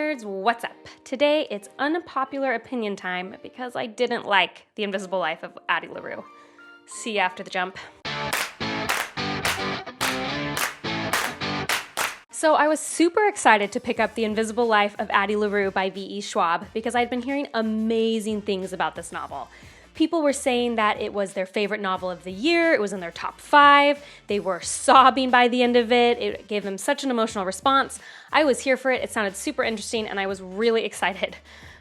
nerds, what's up? Today it's unpopular opinion time because I didn't like The Invisible Life of Addie LaRue. See you after the jump. So I was super excited to pick up The Invisible Life of Addie LaRue by V.E. Schwab because I'd been hearing amazing things about this novel. People were saying that it was their favorite novel of the year, it was in their top 5, they were sobbing by the end of it, it gave them such an emotional response. I was here for it, it sounded super interesting, and I was really excited.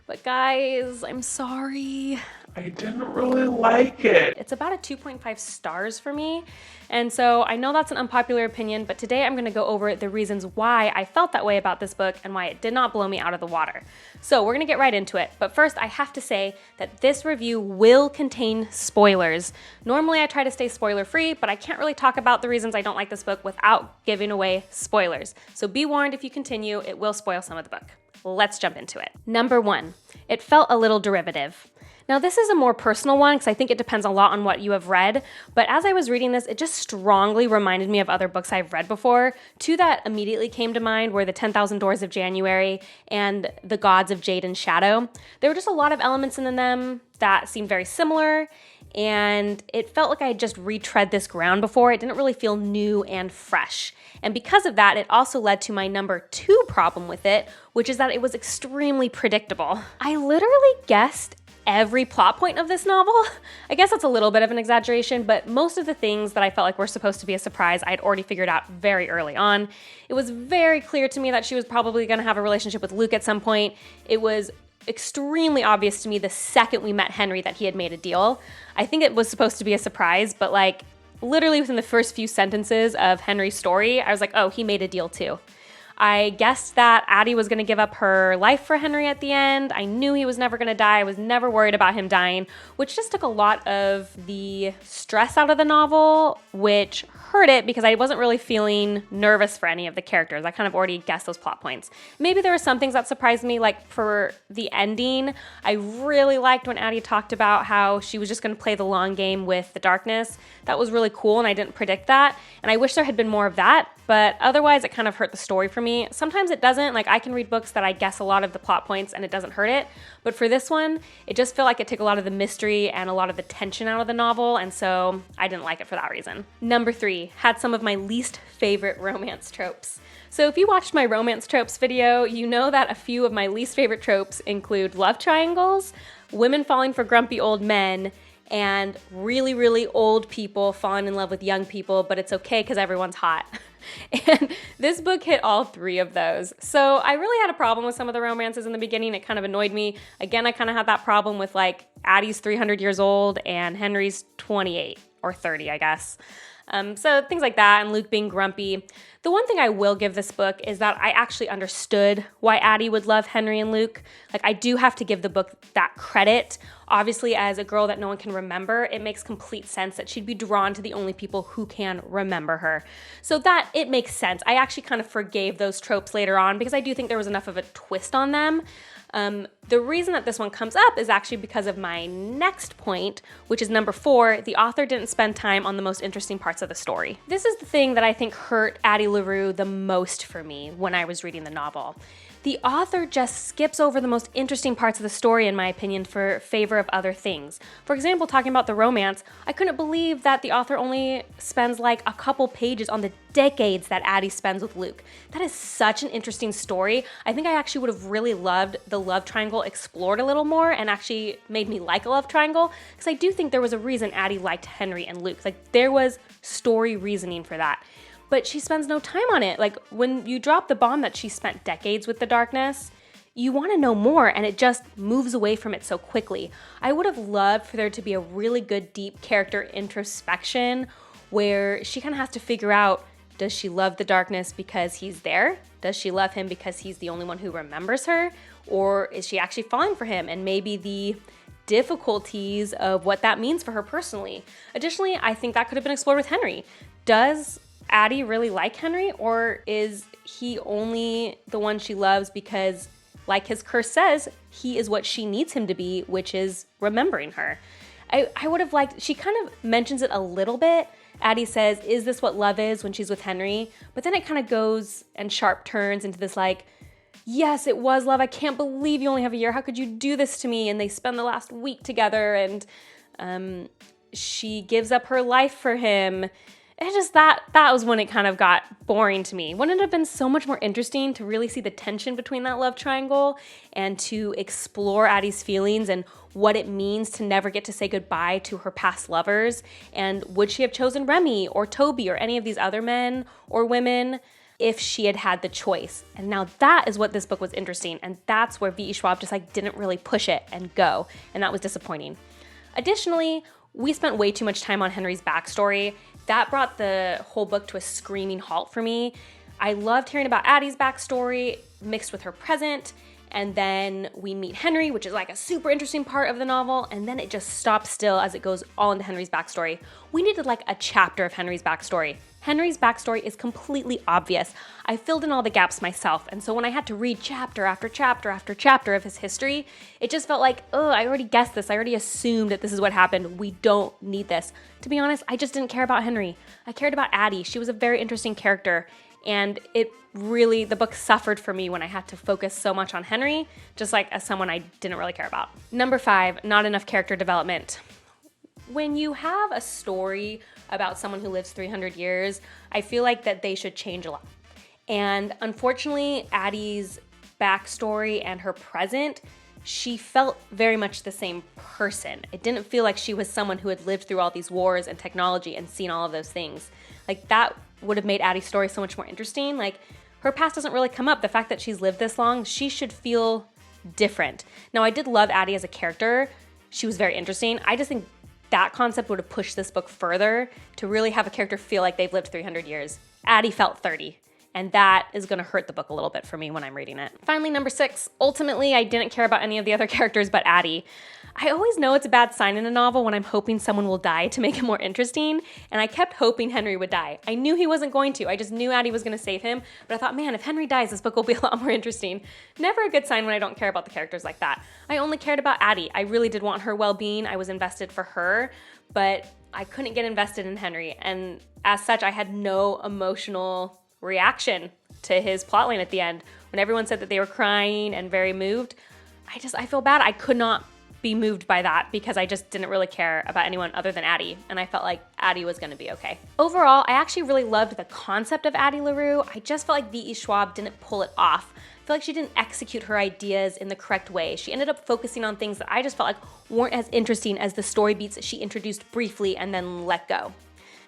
But guys, I'm sorry. I didn't really like it. It's about a 2.5 stars for me, and so I know that's an unpopular opinion, but today I'm going to go over the reasons why I felt that way about this book and why it did not blow me out of the water. So we're going to get right into it, but first I have to say that this review will contain spoilers. Normally I try to stay spoiler-free, but I can't really talk about the reasons I don't like this book without giving away spoilers. So be warned, if you continue, it will spoil some of the book. Let's jump into it. Number 1, it felt a little derivative. Now this is a more personal one because I think it depends a lot on what you have read, but as I was reading this, it just strongly reminded me of other books I've read before. Two that immediately came to mind were The 10,000 Doors of January and The Gods of Jade and Shadow. There were just a lot of elements in them that seemed very similar, and it felt like I had just retread this ground before. It didn't really feel new and fresh. And because of that, it also led to my number 2 problem with it, which is that it was extremely predictable. I literally guessed every plot point of this novel. I guess that's a little bit of an exaggeration, but most of the things that I felt like were supposed to be a surprise, I'd already figured out very early on. It was very clear to me that she was probably going to have a relationship with Luke at some point. It was extremely obvious to me the second we met Henry that he had made a deal. I think it was supposed to be a surprise, but like literally within the first few sentences of Henry's story, I was like, oh, he made a deal too. I guessed that Addie was going to give up her life for Henry at the end. I knew he was never going to die. I was never worried about him dying, which just took a lot of the stress out of the novel, which hurt it because I wasn't really feeling nervous for any of the characters. I kind of already guessed those plot points. Maybe there were some things that surprised me, like for the ending. I really liked when Addie talked about how she was just going to play the long game with the darkness. That was really cool, and I didn't predict that. And I wish there had been more of that. But otherwise, it kind of hurt the story for me. Sometimes it doesn't. Like, I can read books that I guess a lot of the plot points and it doesn't hurt it. But for this one, it just felt like it took a lot of the mystery and a lot of the tension out of the novel. And so I didn't like it for that reason. Number 3, had some of my least favorite romance tropes. So if you watched my romance tropes video, you know that a few of my least favorite tropes include love triangles, women falling for grumpy old men, and really, really old people falling in love with young people, but it's okay because everyone's hot. And this book hit all 3 of those. So I really had a problem with some of the romances in the beginning. It kind of annoyed me. Again, I kind of had that problem with like Addie's 300 years old and Henry's 28 or 30, I guess. So things like that, and Luke being grumpy. The one thing I will give this book is that I actually understood why Addie would love Henry and Luke. Like, I do have to give the book that credit. Obviously, as a girl that no one can remember, it makes complete sense that she'd be drawn to the only people who can remember her. So that, it makes sense. I actually kind of forgave those tropes later on because I do think there was enough of a twist on them. The reason that this one comes up is actually because of my next point, which is number 4, the author didn't spend time on the most interesting parts of the story. This is the thing that I think hurt Addie LaRue the most for me when I was reading the novel. The author just skips over the most interesting parts of the story, in my opinion, for favor of other things. For example, talking about the romance, I couldn't believe that the author only spends like a couple pages on the decades that Addie spends with Luke. That is such an interesting story. I think I actually would have really loved the love triangle explored a little more and actually made me like a love triangle, because I do think there was a reason Addie liked Henry and Luke. Like, there was story reasoning for that. But she spends no time on it. Like, when you drop the bomb that she spent decades with the darkness, you want to know more, and it just moves away from it so quickly. I would have loved for there to be a really good, deep character introspection where she kind of has to figure out, does she love the darkness because he's there? Does she love him because he's the only one who remembers her? Or is she actually falling for him? And maybe the difficulties of what that means for her personally. Additionally, I think that could have been explored with Henry. Does Addie really like Henry, or is he only the one she loves because, like his curse says, he is what she needs him to be, which is remembering her? I would have liked, she kind of mentions it a little bit. Addie says, is this what love is, when she's with Henry? But then it kind of goes and sharp turns into this like, yes, it was love. I can't believe you only have a year. How could you do this to me? And they spend the last week together, and she gives up her life for him. It just, that was when it kind of got boring to me. Wouldn't it have been so much more interesting to really see the tension between that love triangle and to explore Addie's feelings and what it means to never get to say goodbye to her past lovers? And would she have chosen Remy or Toby or any of these other men or women if she had had the choice? And now that is what this book was interesting, and that's where V.E. Schwab just didn't really push it and go, and that was disappointing. Additionally, we spent way too much time on Henry's backstory. That brought the whole book to a screaming halt for me. I loved hearing about Addie's backstory mixed with her present, and then we meet Henry, which is a super interesting part of the novel, and then it just stops still as it goes all into Henry's backstory. We needed a chapter of Henry's backstory. Henry's backstory is completely obvious. I filled in all the gaps myself, and so when I had to read chapter after chapter after chapter of his history, it just felt like, oh, I already guessed this. I already assumed that this is what happened. We don't need this. To be honest, I just didn't care about Henry. I cared about Addie. She was a very interesting character, and the book suffered for me when I had to focus so much on Henry, just as someone I didn't really care about. Number 5, not enough character development. When you have a story about someone who lives 300 years, I feel that they should change a lot. And unfortunately, Addie's backstory and her present, she felt very much the same person. It didn't feel like she was someone who had lived through all these wars and technology and seen all of those things. That would have made Addie's story so much more interesting. Her past doesn't really come up. The fact that she's lived this long, she should feel different. Now, I did love Addie as a character. She was very interesting. I just think that concept would have pushed this book further to really have a character feel like they've lived 300 years. Addie felt 30, and that is going to hurt the book a little bit for me when I'm reading it. Finally, number 6, ultimately, I didn't care about any of the other characters but Addie. I always know it's a bad sign in a novel when I'm hoping someone will die to make it more interesting, and I kept hoping Henry would die. I knew he wasn't going to. I just knew Addie was going to save him, but I thought, man, if Henry dies, this book will be a lot more interesting. Never a good sign when I don't care about the characters like that. I only cared about Addie. I really did want her well-being. I was invested for her, but I couldn't get invested in Henry, and as such, I had no emotional reaction to his plotline at the end. When everyone said that they were crying and very moved, I feel bad. I could not be moved by that because I just didn't really care about anyone other than Addie, and I felt like Addie was going to be okay. Overall, I actually really loved the concept of Addie LaRue. I just felt like V.E. Schwab didn't pull it off. I feel like she didn't execute her ideas in the correct way. She ended up focusing on things that I just felt like weren't as interesting as the story beats that she introduced briefly and then let go.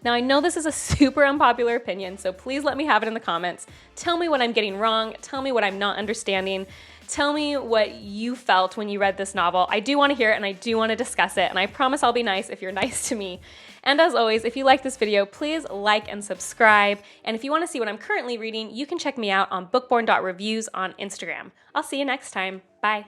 Now, I know this is a super unpopular opinion, so please let me have it in the comments. Tell me what I'm getting wrong. Tell me what I'm not understanding. Tell me what you felt when you read this novel. I do want to hear it, and I do want to discuss it, and I promise I'll be nice if you're nice to me. And as always, if you like this video, please like and subscribe. And if you want to see what I'm currently reading, you can check me out on bookborn.reviews on Instagram. I'll see you next time. Bye.